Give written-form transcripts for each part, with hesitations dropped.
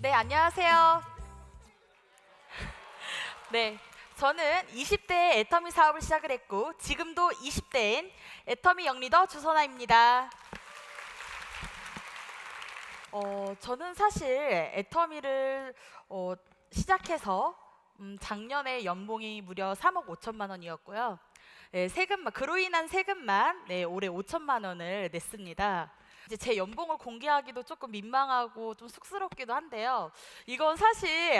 네, 안녕하세요. 네, 저는 20대에 애터미 사업을 시작을 했고 지금도 20대인 애터미 영리더 주선아입니다. 저는 사실 애터미를 시작해서 작년에 연봉이 무려 3억 5천만 원이었고요. 네, 그로 인한 세금만 올해 5천만 원을 냈습니다. 이제 제 연봉을 공개하기도 조금 민망하고 좀 쑥스럽기도 한데요. 이건 사실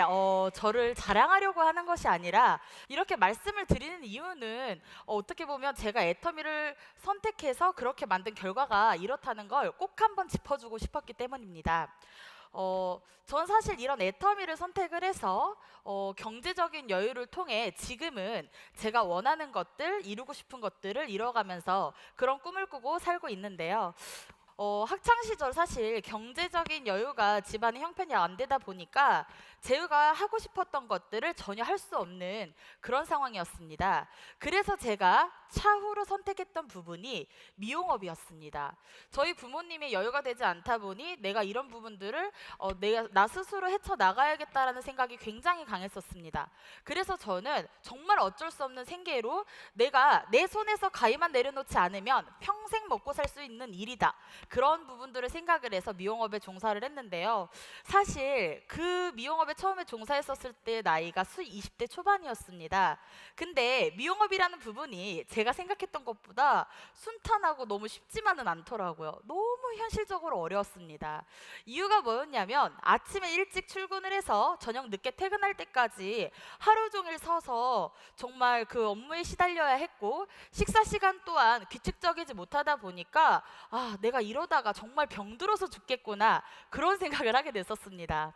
저를 자랑하려고 하는 것이 아니라 이렇게 말씀을 드리는 이유는 어떻게 보면 제가 애터미를 선택해서 그렇게 만든 결과가 이렇다는 걸 꼭 한번 짚어주고 싶었기 때문입니다. 전 사실 이런 애터미를 선택을 해서 경제적인 여유를 통해 지금은 제가 원하는 것들, 이루고 싶은 것들을 이뤄가면서 그런 꿈을 꾸고 살고 있는데요. 학창 시절 사실 경제적인 여유가 집안의 형편이 안 되다 보니까 제가 하고 싶었던 것들을 전혀 할 수 없는 그런 상황이었습니다. 그래서 제가 차후로 선택했던 부분이 미용업이었습니다. 저희 부모님이 여유가 되지 않다 보니 내가 이런 부분들을 나 스스로 헤쳐나가야겠다라는 생각이 굉장히 강했었습니다. 그래서 저는 정말 어쩔 수 없는 생계로 내가 내 손에서 가위만 내려놓지 않으면 평생 먹고 살 수 있는 일이다. 그런 부분들을 생각을 해서 미용업에 종사를 했는데요. 사실 그 미용업에 처음에 종사했었을 때 나이가 20대 초반이었습니다. 근데 미용업이라는 부분이 제가 생각했던 것보다 순탄하고 너무 쉽지만은 않더라고요. 너무 현실적으로 어려웠습니다. 이유가 뭐였냐면 아침에 일찍 출근을 해서 저녁 늦게 퇴근할 때까지 하루 종일 서서 정말 그 업무에 시달려야 했고 식사 시간 또한 규칙적이지 못하다 보니까 내가 이러다가 정말 병들어서 죽겠구나 그런 생각을 하게 됐었습니다.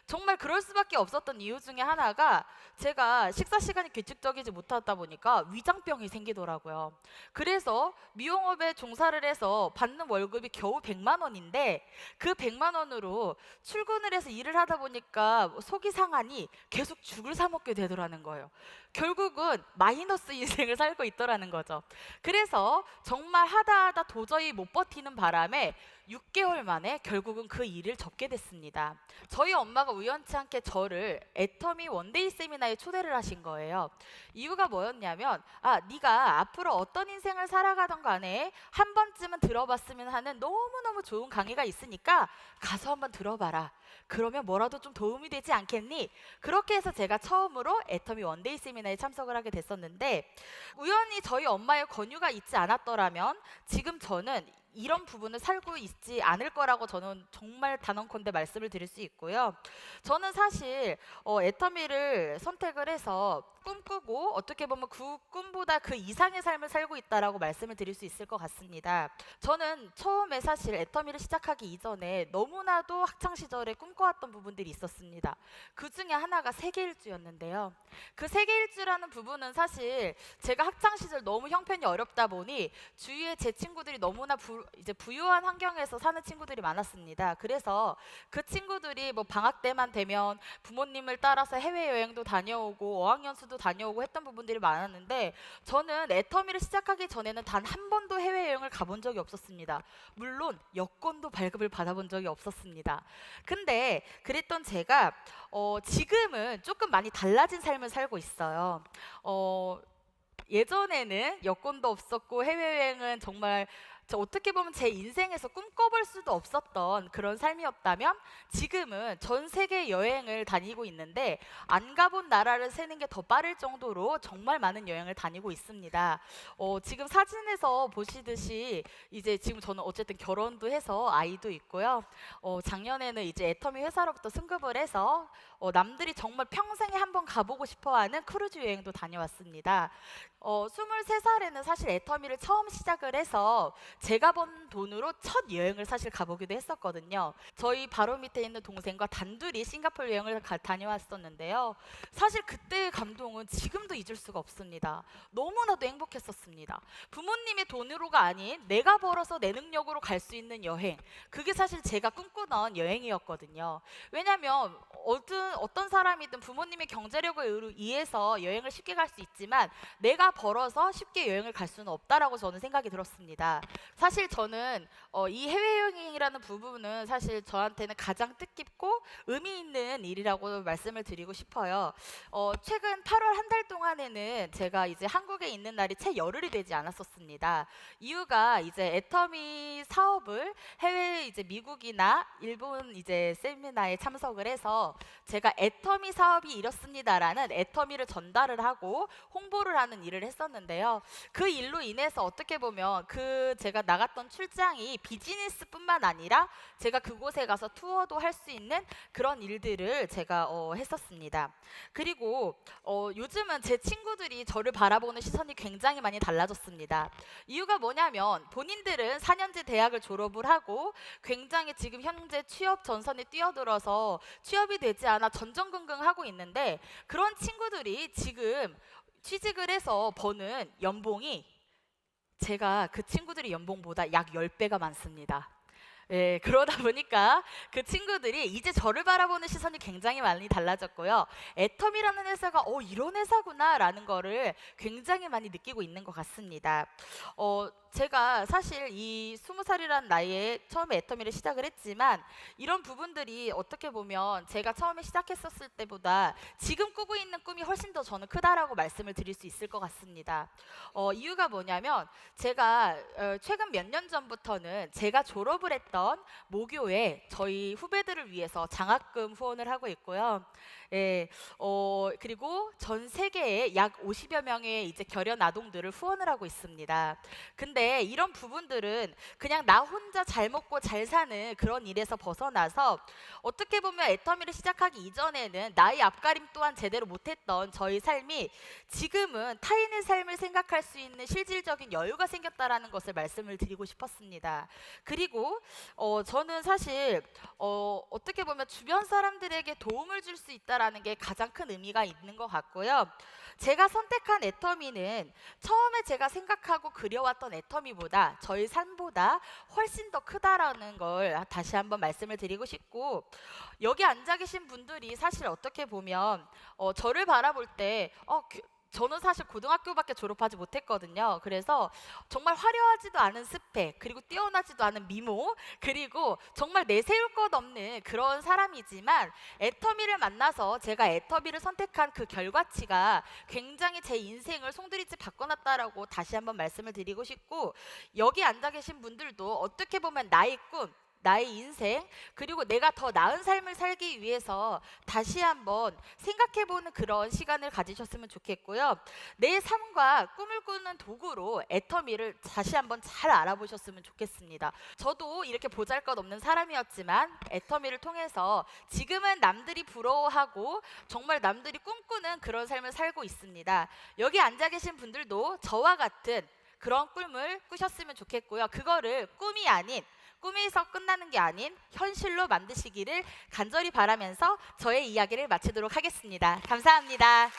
정말 그럴 수밖에 없었던 이유 중에 하나가 제가 식사 시간이 규칙적이지 못하다 보니까 위장병이 생기더라고요. 그래서 미용업에 종사를 해서 받는 월급이 겨우 100만 원인데 그 100만 원으로 출근을 해서 일을 하다 보니까 속이 상하니 계속 죽을 사 먹게 되더라는 거예요. 결국은 마이너스 인생을 살고 있더라는 거죠. 그래서 정말 하다 도저히 못 버티는 바람에 6개월 만에 결국은 그 일을 접게 됐습니다. 저희 엄마가 우연치 않게 저를 애터미 원데이 세미나에 초대를 하신 거예요. 이유가 뭐였냐면 네가 앞으로 어떤 인생을 살아가던 간에 한 번쯤은 들어봤으면 하는 너무너무 좋은 강의가 있으니까 가서 한번 들어봐라. 그러면 뭐라도 좀 도움이 되지 않겠니? 그렇게 해서 제가 처음으로 애터미 원데이 세미나에 참석을 하게 됐었는데 우연히 저희 엄마의 권유가 있지 않았더라면 지금 저는 이런 부분을 살고 있지 않을 거라고 저는 정말 단언컨대 말씀을 드릴 수 있고요. 저는 사실 애터미를 선택을 해서 꿈꾸고 어떻게 보면 그 꿈보다 그 이상의 삶을 살고 있다라고 말씀을 드릴 수 있을 것 같습니다. 저는 처음에 사실 애터미를 시작하기 이전에 너무나도 학창 시절에 꿈꿔왔던 부분들이 있었습니다. 그 중에 하나가 세계일주였는데요. 그 세계일주라는 부분은 사실 제가 학창 시절 너무 형편이 어렵다 보니 주위에 제 친구들이 너무나 이제 부유한 환경에서 사는 친구들이 많았습니다. 그래서 그 친구들이 뭐 방학 때만 되면 부모님을 따라서 해외여행도 다녀오고 어학연수도 다녀오고 했던 부분들이 많았는데 저는 애터미를 시작하기 전에는 단 한 번도 해외여행을 가본 적이 없었습니다. 물론 여권도 발급을 받아본 적이 없었습니다. 근데 그랬던 제가 지금은 조금 많이 달라진 삶을 살고 있어요. 예전에는 여권도 없었고 해외여행은 정말 어떻게 보면 제 인생에서 꿈꿔볼 수도 없었던 그런 삶이었다면 지금은 전 세계 여행을 다니고 있는데 안 가본 나라를 세는 게 더 빠를 정도로 정말 많은 여행을 다니고 있습니다. 지금 사진에서 보시듯이 이제 지금 저는 어쨌든 결혼도 해서 아이도 있고요. 작년에는 이제 애터미 회사로부터 승급을 해서 남들이 정말 평생에 한번 가보고 싶어하는 크루즈 여행도 다녀왔습니다. 23살에는 사실 애터미를 처음 시작을 해서 제가 번 돈으로 첫 여행을 사실 가보기도 했었거든요. 저희 바로 밑에 있는 동생과 단둘이 싱가포르 여행을 다녀왔었는데요. 사실 그때의 감동은 지금도 잊을 수가 없습니다. 너무나도 행복했었습니다. 부모님의 돈으로가 아닌 내가 벌어서 내 능력으로 갈 수 있는 여행, 그게 사실 제가 꿈꾸던 여행이었거든요. 왜냐하면 어떤 사람이든 부모님의 경제력을 의해서 여행을 쉽게 갈 수 있지만 내가 벌어서 쉽게 여행을 갈 수는 없다라고 저는 생각이 들었습니다. 사실 저는 이 해외여행이라는 부분은 사실 저한테는 가장 뜻깊고 의미 있는 일이라고 말씀을 드리고 싶어요. 최근 8월 한 달 동안에는 제가 이제 한국에 있는 날이 채 열흘이 되지 않았었습니다. 이유가 이제 애터미 사업을 해외 이제 미국이나 일본 이제 세미나에 참석을 해서 제가 애터미 사업이 이렇습니다라는 애터미를 전달을 하고 홍보를 하는 일을 했었는데요. 그 일로 인해서 어떻게 보면 그 제가 나갔던 출장이 비즈니스뿐만 아니라 제가 그곳에 가서 투어도 할 수 있는 그런 일들을 제가 했었습니다. 그리고 요즘은 제 친구들이 저를 바라보는 시선이 굉장히 많이 달라졌습니다. 이유가 뭐냐면 본인들은 4년제 대학을 졸업을 하고 굉장히 지금 현재 취업 전선에 뛰어들어서 취업이 되지 않아 전전긍긍하고 있는데, 그런 친구들이 지금 취직을 해서 버는 연봉이 제가 그 친구들의 연봉보다 약 10배가 많습니다. 예, 그러다 보니까 그 친구들이 이제 저를 바라보는 시선이 굉장히 많이 달라졌고요. 애텀이라는 회사가 이런 회사구나라는 거를 굉장히 많이 느끼고 있는 것 같습니다. 제가 사실 이 20살이라는 나이에 처음에 애터미를 시작을 했지만 이런 부분들이 어떻게 보면 제가 처음에 시작했었을 때보다 지금 꾸고 있는 꿈이 훨씬 더 저는 크다라고 말씀을 드릴 수 있을 것 같습니다. 이유가 뭐냐면 제가 최근 몇 년 전부터는 제가 졸업을 했던 모교에 저희 후배들을 위해서 장학금 후원을 하고 있고요. 예, 그리고 전 세계에 약 50여 명의 이제 결연 아동들을 후원을 하고 있습니다. 근데 이런 부분들은 그냥 나 혼자 잘 먹고 잘 사는 그런 일에서 벗어나서 어떻게 보면 애터미를 시작하기 이전에는 나의 앞가림 또한 제대로 못했던 저희 삶이 지금은 타인의 삶을 생각할 수 있는 실질적인 여유가 생겼다라는 것을 말씀을 드리고 싶었습니다. 그리고 저는 사실 어떻게 보면 주변 사람들에게 도움을 줄 수 있다라는 게 가장 큰 의미가 있는 것 같고요. 제가 선택한 애터미는 처음에 제가 생각하고 그려왔던 애터미보다 저희 삶보다 훨씬 더 크다라는 걸 다시 한번 말씀을 드리고 싶고, 여기 앉아 계신 분들이 사실 어떻게 보면 저를 바라볼 때 저는 사실 고등학교밖에 졸업하지 못했거든요. 그래서 정말 화려하지도 않은 스펙, 그리고 뛰어나지도 않은 미모, 그리고 정말 내세울 것 없는 그런 사람이지만 애터미를 만나서 제가 애터미를 선택한 그 결과치가 굉장히 제 인생을 송두리째 바꿔놨다라고 다시 한번 말씀을 드리고 싶고, 여기 앉아 계신 분들도 어떻게 보면 나의 꿈, 나의 인생, 그리고 내가 더 나은 삶을 살기 위해서 다시 한번 생각해보는 그런 시간을 가지셨으면 좋겠고요. 내 삶과 꿈을 꾸는 도구로 애터미를 다시 한번 잘 알아보셨으면 좋겠습니다. 저도 이렇게 보잘것없는 사람이었지만 애터미를 통해서 지금은 남들이 부러워하고 정말 남들이 꿈꾸는 그런 삶을 살고 있습니다. 여기 앉아 계신 분들도 저와 같은 그런 꿈을 꾸셨으면 좋겠고요. 그거를 꿈에서 끝나는 게 아닌 현실로 만드시기를 간절히 바라면서 저의 이야기를 마치도록 하겠습니다. 감사합니다.